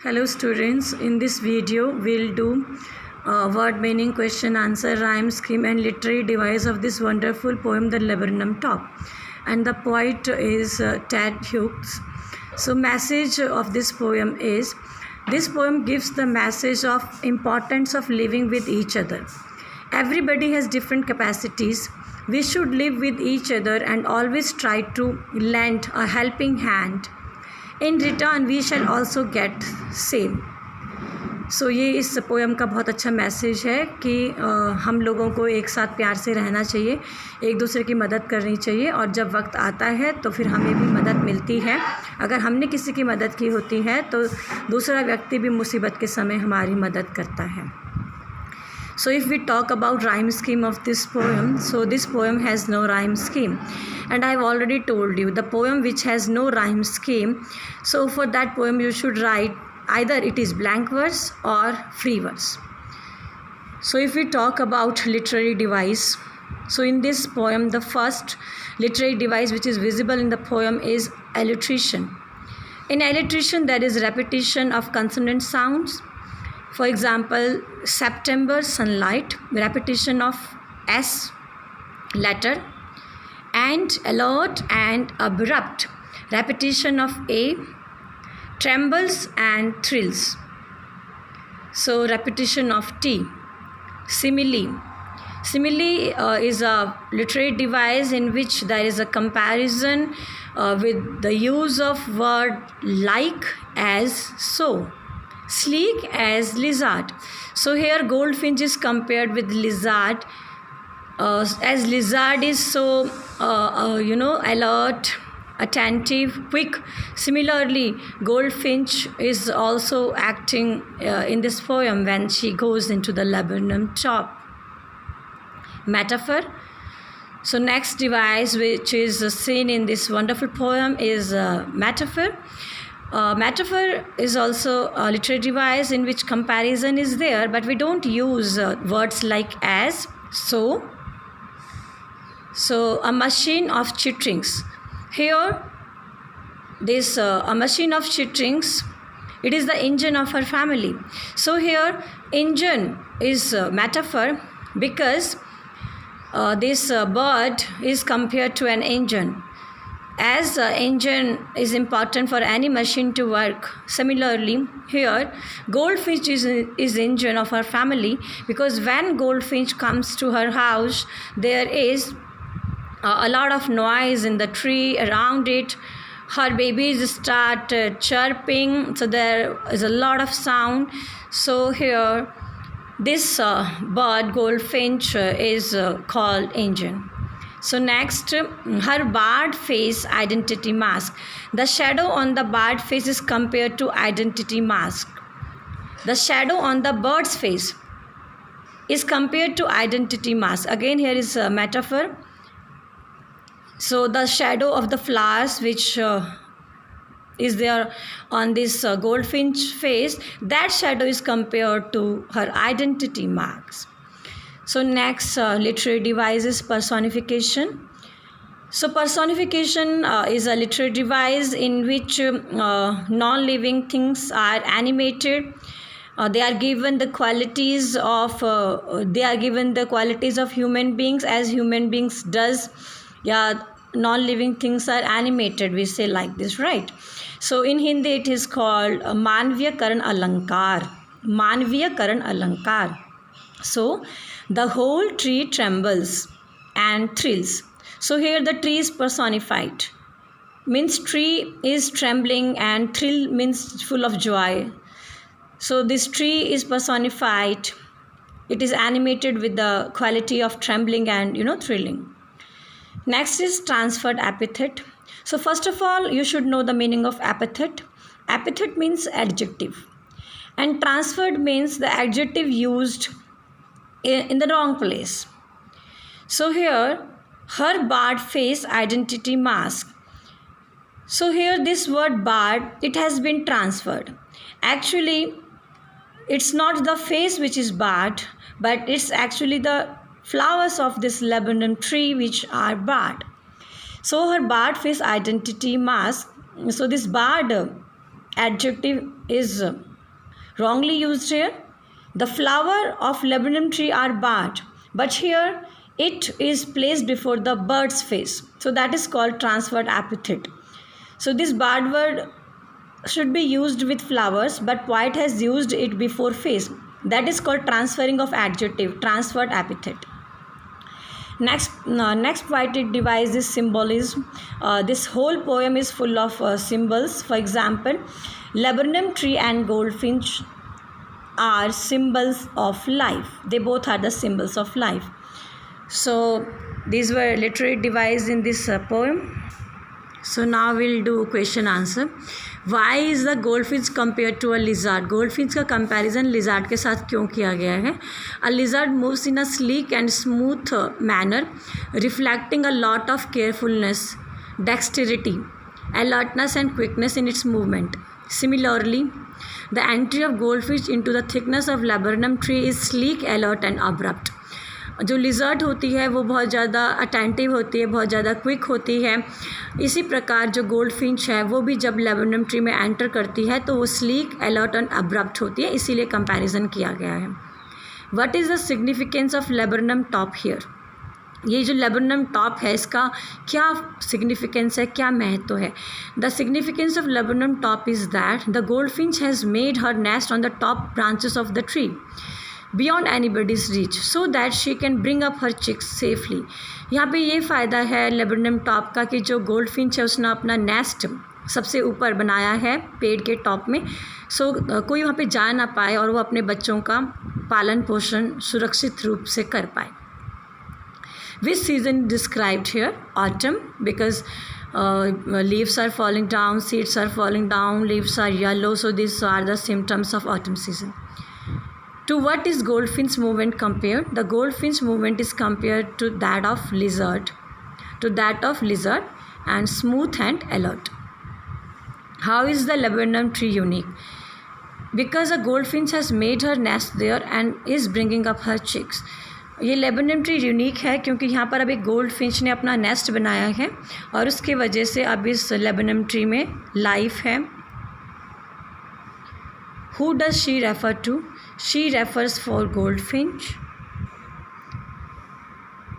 Hello students, in this video we'll do word meaning, question answer, rhyme scheme and literary device of this wonderful poem The Laburnum Top, and the poet is Ted Hughes. So message of this poem is, this poem gives the message of importance of living with each other. Everybody has different capacities. We should live with each other and always try to lend a helping hand. In return we shall also get same. सो ये इस poem का बहुत अच्छा message है कि हम लोगों को एक साथ प्यार से रहना चाहिए, एक दूसरे की मदद करनी चाहिए, और जब वक्त आता है तो फिर हमें भी मदद मिलती है. अगर हमने किसी की मदद की होती है तो दूसरा व्यक्ति भी मुसीबत के समय हमारी मदद करता है. So if we talk about rhyme scheme of this poem, so this poem has no rhyme scheme, and I've already told you the poem which has no rhyme scheme, so for that poem you should write either it is blank verse or free verse. So if we talk about literary device, so in this poem the first literary device which is visible in the poem is alliteration. In alliteration there is repetition of consonant sounds. For example, September sunlight, repetition of S letter, and alert and abrupt, repetition of A, trembles and thrills, so repetition of T. Simile. Simile is a literary device in which there is a comparison with the use of word like, as, so. Sleek as lizard. So here goldfinch is compared with lizard, as lizard is so alert, attentive, quick. Similarly, goldfinch is also acting in this poem when she goes into the laburnum top. Metaphor. So next device which is seen in this wonderful poem is metaphor. Metaphor is also a literary device in which comparison is there, but we don't use words like as, so. So a machine of chitterings. Here this a machine of chitterings, it is the engine of her family. So here engine is a metaphor because this bird is compared to an engine. As engine is important for any machine to work, similarly here goldfinch is engine of her family, because when goldfinch comes to her house there is a lot of noise in the tree around it. Her babies start chirping, so there is a lot of sound. So here this bird goldfinch is called engine. So next, her barred face identity mask. The shadow on the barred face is compared to identity mask. The shadow on the bird's face is compared to identity mask. Again here is a metaphor. So the shadow of the flowers which is there on this goldfinch face, that shadow is compared to her identity marks. So next literary device is personification. So personification is a literary device in which non-living things are animated. They are given the qualities of human beings, as human beings does. Yeah, non-living things are animated, we say like this, right? So in Hindi it is called Manviya Karan Alankar. Manviya Karan Alankar. So the whole tree trembles and thrills. So here the tree is personified. Means tree is trembling and thrill means full of joy. So this tree is personified. It is animated with the quality of trembling and thrilling. Next is transferred epithet. So first of all you should know the meaning of epithet. Epithet means adjective, and transferred means the adjective used in the wrong place. So here her barred face identity mask. So here this word barred, it has been transferred. Actually it's not the face which is barred, but it's actually the flowers of this laburnum tree which are barred. So her barred face identity mask. So this barred adjective is wrongly used here. The flower of laburnum tree are barred, but here it is placed before the bird's face. So that is called transferred epithet. So this barred word should be used with flowers, but poet has used it before face. That is called transferring of adjective, transferred epithet. Next poetic device is symbolism. This whole poem is full of symbols. For example, laburnum tree and goldfinch are symbols of life. They both are the symbols of life. So these were literary devices in this poem. So now we'll do question answer. Why is the goldfinch compared to a lizard? Goldfinch का comparison lizard के साथ क्यों किया गया है? A lizard moves in a sleek and smooth manner, reflecting a lot of carefulness, dexterity, alertness and quickness in its movement. Similarly, the entry of goldfish into the thickness of laburnum tree is sleek, alert and abrupt. जो lizard होती है वो बहुत ज़्यादा attentive होती है, बहुत ज़्यादा क्विक होती है. इसी प्रकार जो गोल्ड फिंच है वो भी जब लेबनम ट्री में एंटर करती है तो वो स्लीक, अलर्ट एंड अब्रप्ट होती है, इसीलिए कंपैरिजन किया गया है. What is the significance of laburnum top here? ये जो लेबनम टॉप है इसका क्या सिग्निफिकेंस है, क्या महत्व है? The significance of laburnum top is that the gold Finch has made her nest on the top branches of the tree beyond anybody's reach so that she can bring up her chicks safely. यहाँ पे ये फ़ायदा है laburnum top का कि जो goldfinch है उसने अपना नेस्ट सबसे ऊपर बनाया है पेड़ के टॉप में, सो कोई वहाँ पे जा ना पाए और वो अपने बच्चों का पालन पोषण सुरक्षित रूप से कर पाए. Which season described here? Autumn, because leaves are falling down, seeds are falling down, leaves are yellow, so these are the symptoms of autumn season. To what is goldfinch movement compared? The goldfinch movement is compared to that of lizard, and smooth and alert. How is the laburnum tree unique? Because a goldfinch has made her nest there and is bringing up her chicks. ये laburnum tree unique है क्योंकि यहाँ पर अब एक gold Finch ने अपना nest बनाया है और उसके वजह से अब इस लेबनम ट्री में लाइफ है. Who does she refer to? She refers for goldfinch.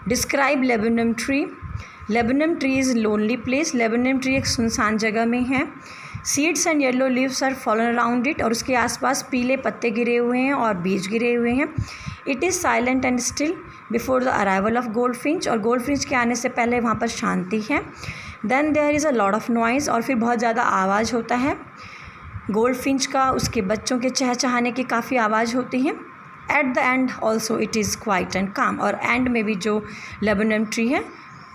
Describe laburnum tree. Laburnum tree is lonely place. Laburnum tree एक सुनसान जगह में है. Seeds and yellow leaves are fallen around it और उसके आसपास पीले पत्ते गिरे हुए हैं और बीज गिरे हुए हैं. It is silent and still before the arrival of goldfinch और goldfinch के आने से पहले वहाँ पर शांति है. Then there is a lot of noise और फिर बहुत ज़्यादा आवाज़ होता है. गोल्ड फिंच का उसके बच्चों के चहचहाने की काफ़ी आवाज़ होती है. At the end also it is quiet and काम और एंड में भी जो लेबनम ट्री है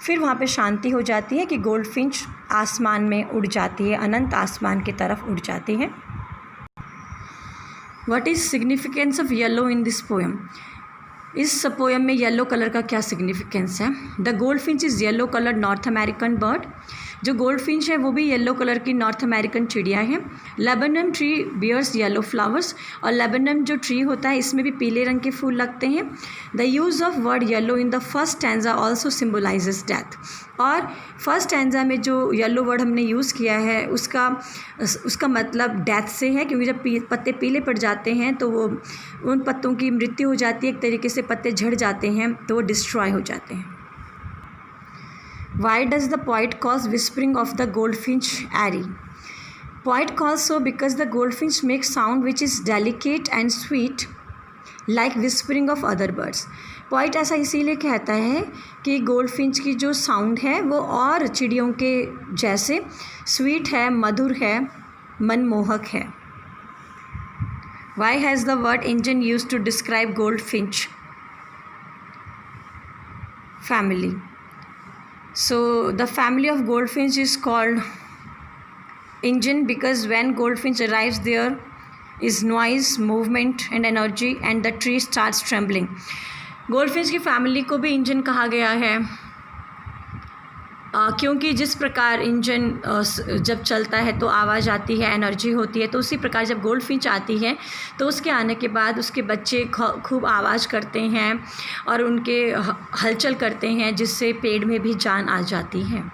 फिर वहाँ पे शांति हो जाती है कि गोल्ड फिंच आसमान में उड़ जाती है, अनंत आसमान की तरफ उड़ जाती है. What is significance of yellow in this poem? इस पोएम में येलो कलर का क्या सिग्निफिकेंस है? The goldfinch is yellow colour North American bird. जो गोल्ड फिंच है वो भी येलो कलर की नॉर्थ अमेरिकन चिड़िया है. Laburnum tree bears yellow flowers और लेबनम जो ट्री होता है इसमें भी पीले रंग के फूल लगते हैं. The use of word yellow in the first stanza also symbolises death. और फर्स्ट स्टैंजा में जो येलो वर्ड हमने यूज़ किया है उसका मतलब डेथ से है क्योंकि जब पत्ते पीले पड़ जाते हैं तो वो उन पत्तों की मृत्यु हो जाती है, एक तरीके से पत्ते झड़ जाते हैं तो वो डिस्ट्रॉय हो जाते हैं. Why does the poet cause whispering of the goldfinch airy? Poet calls so because the goldfinch makes sound which is delicate and sweet like whispering of other birds. Poet ऐसा इसीलिए कहता है कि गोल्डफिंच की जो साउंड है वो और चिड़ियों के जैसे स्वीट है, मधुर है, मनमोहक है. Why has the word engine used to describe goldfinch family? So the family of goldfinch is called engine because when goldfinch arrives there is noise, movement and energy and the tree starts trembling. goldfinch की family को भी engine कहा गया है क्योंकि जिस प्रकार engine जब चलता है तो आवाज़ आती है, एनर्जी होती है, तो उसी प्रकार जब गोल्डफिंच आती है तो उसके आने के बाद उसके बच्चे खूब आवाज़ करते हैं और उनके हलचल करते हैं जिससे पेड़ में भी जान आ जाती है.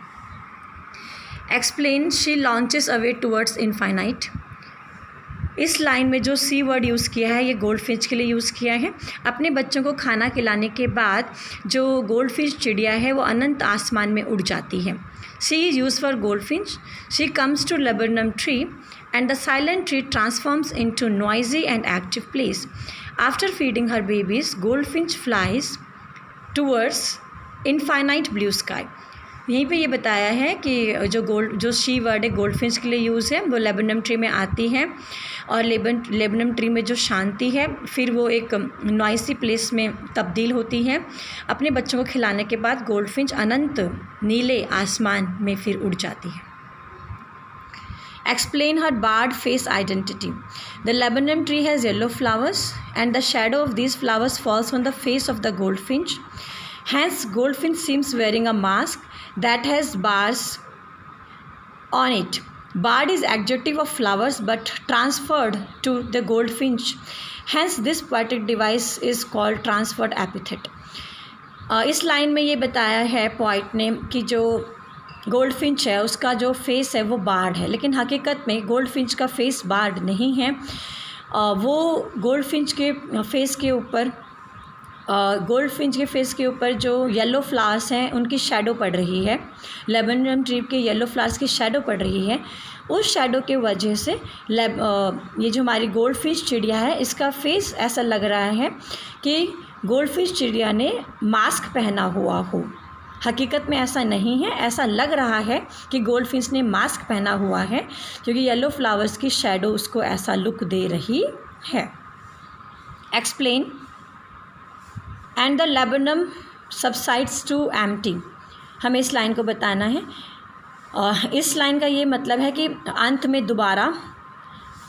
Explain. She launches away towards infinite. इस लाइन में जो सी वर्ड यूज़ किया है ये गोल्ड फिंच के लिए यूज़ किया है। अपने बच्चों को खाना खिलाने के बाद जो गोल्ड फिंच चिड़िया है वो अनंत आसमान में उड़ जाती है। She is use for goldfinch. She comes to laburnum tree and the silent tree transforms into noisy and active place. After feeding her babies, goldfinch flies towards infinite blue sky. यहीं पे ये बताया है कि जो she word है goldfinch के लिए यूज़ है, वो लेबनम ट्री में आती है और लेबनम ट्री में जो शांति है फिर वो एक नॉइसी प्लेस में तब्दील होती है। अपने बच्चों को खिलाने के बाद गोल्डफिंच अनंत नीले आसमान में फिर उड़ जाती है। Explain her barred face identity. The laburnum tree has yellow flowers and the shadow of these flowers falls on the face of the goldfinch. Hence, goldfinch seems wearing a mask that has bars on it. Barred is adjective of flowers but transferred to the goldfinch. Hence, this poetic device is called transferred epithet. इस line में ये बताया है poet ने कि जो goldfinch है उसका जो फेस है वो बार्ड है, लेकिन हकीकत में गोल्ड फिंच का फेस बार्ड नहीं है। वो गोल्ड फिंच के फेस के ऊपर जो येलो फ्लावर्स हैं उनकी शैडो पड़ रही है, लेबनम ट्री के येलो फ्लावर्स की शैडो पड़ रही है। उस शैडो के वजह से ये जो हमारी गोल्ड फिंच चिड़िया है इसका फेस ऐसा लग रहा है कि गोल्ड फिंच चिड़िया ने मास्क पहना हुआ हो। हकीकत में ऐसा नहीं है, ऐसा लग रहा है कि गोल्डफिंच ने मास्क पहना हुआ है क्योंकि येलो फ्लावर्स की शैडो उसको ऐसा लुक दे रही है। Explain and the laburnum subsides to empty. हमें इस लाइन को बताना है। इस लाइन का ये मतलब है कि अंत में दोबारा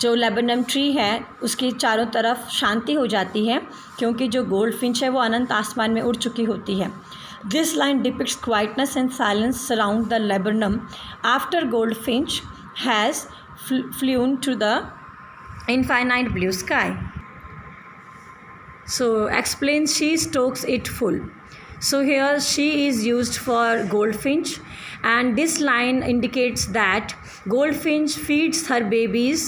जो लेबनम ट्री है उसकी चारों तरफ शांति हो जाती है क्योंकि जो गोल्डफिंच है वो अनंत आसमान में उड़ चुकी होती है। This line depicts quietness and silence surround the laburnum after goldfinch has flown to the infinite blue sky. So explain she stokes it full. So here she is used for goldfinch and this line indicates that goldfinch feeds her babies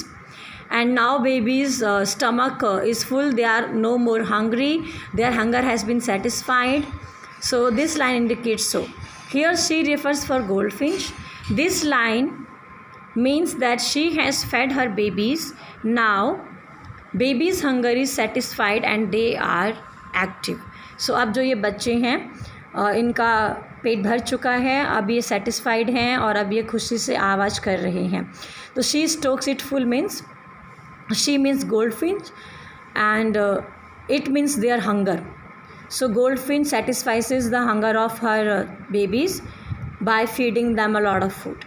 and now babies stomach is full, they are no more hungry, their hunger has been satisfied. So this line indicates so. Here she refers for goldfinch. This line means that she has fed her babies. Now babies' hunger is satisfied and they are active. So अब जो ये बच्चे हैं इनका पेट भर चुका है, अब ये सेटिस्फाइड हैं और अब ये खुशी से आवाज़ कर रहे हैं। तो she stokes it full means she means goldfinch and it means their hunger. So goldfinch satisfies the hunger of her babies by feeding them a lot of food.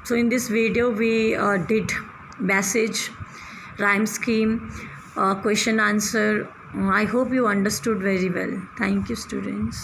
So in this video we did passage, rhyme scheme, question answer. I hope you understood very well. Thank you students.